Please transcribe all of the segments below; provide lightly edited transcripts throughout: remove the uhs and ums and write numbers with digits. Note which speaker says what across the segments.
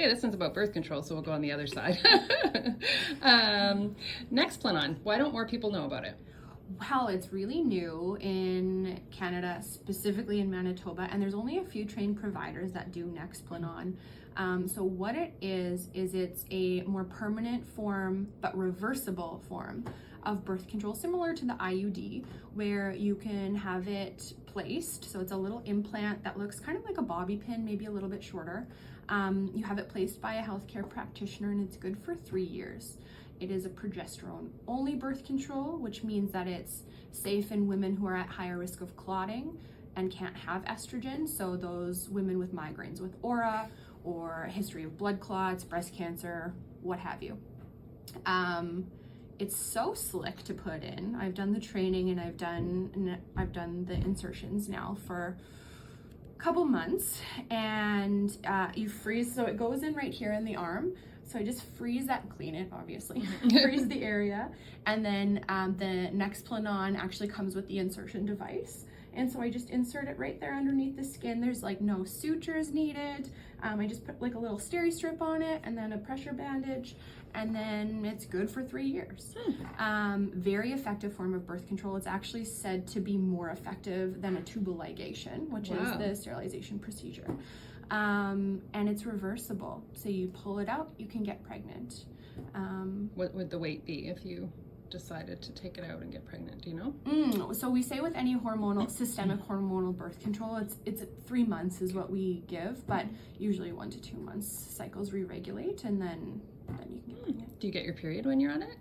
Speaker 1: Okay, this one's about birth control, so we'll go on the other side. Nexplanon. Why don't more people know about it?
Speaker 2: Well, it's really new in Canada, specifically in Manitoba, and there's only a few trained providers that do Nexplanon. So what it is it's a more permanent form, but reversible form of birth control, similar to the IUD, where you can have it placed. So it's a little implant that looks kind of like a bobby pin, maybe a little bit shorter. You have it placed by a healthcare practitioner, and it's good for 3 years. It is a progesterone-only birth control, which means that it's safe in women who are at higher risk of clotting and can't have estrogen. So those women with migraines with aura or a history of blood clots, breast cancer, what have you. It's so slick to put in. I've done the training and I've done the insertions now for a couple months, and you freeze, so it goes in right here in the arm. So I just freeze that, clean it obviously, freeze the area, and then the Nexplanon actually comes with the insertion device. And so I just insert it right there underneath the skin. There's like no sutures needed. I just put like a little steri strip on it and then a pressure bandage, and then it's good for 3 years. Very effective form of birth control. It's actually said to be more effective than a tubal ligation, which is the sterilization procedure. And it's reversible. So you pull it out, you can get pregnant.
Speaker 1: What would the weight be if you decided to take it out and get pregnant? Do you know?
Speaker 2: So we say with any systemic hormonal birth control, it's 3 months is what we give, but usually 1 to 2 months cycles re-regulate, and then you can get pregnant.
Speaker 1: Do you get your period when you're on it?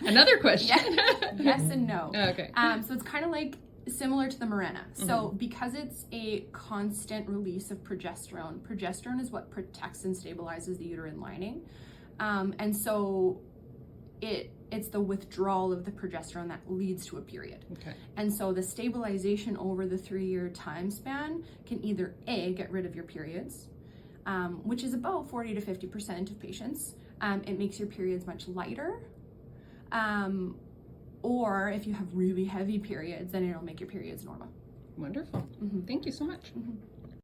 Speaker 1: Another question.
Speaker 2: Yes and no.
Speaker 1: Okay.
Speaker 2: So it's kind of like similar to the Mirena. So because it's a constant release of progesterone is what protects and stabilizes the uterine lining. And so it's the withdrawal of the progesterone that leads to a period.
Speaker 1: Okay.
Speaker 2: And so the stabilization over the 3-year time span can either A, get rid of your periods, which is about 40 to 50% of patients. It makes your periods much lighter. Or if you have really heavy periods, then it'll make your periods normal.
Speaker 1: Wonderful. Thank you so much.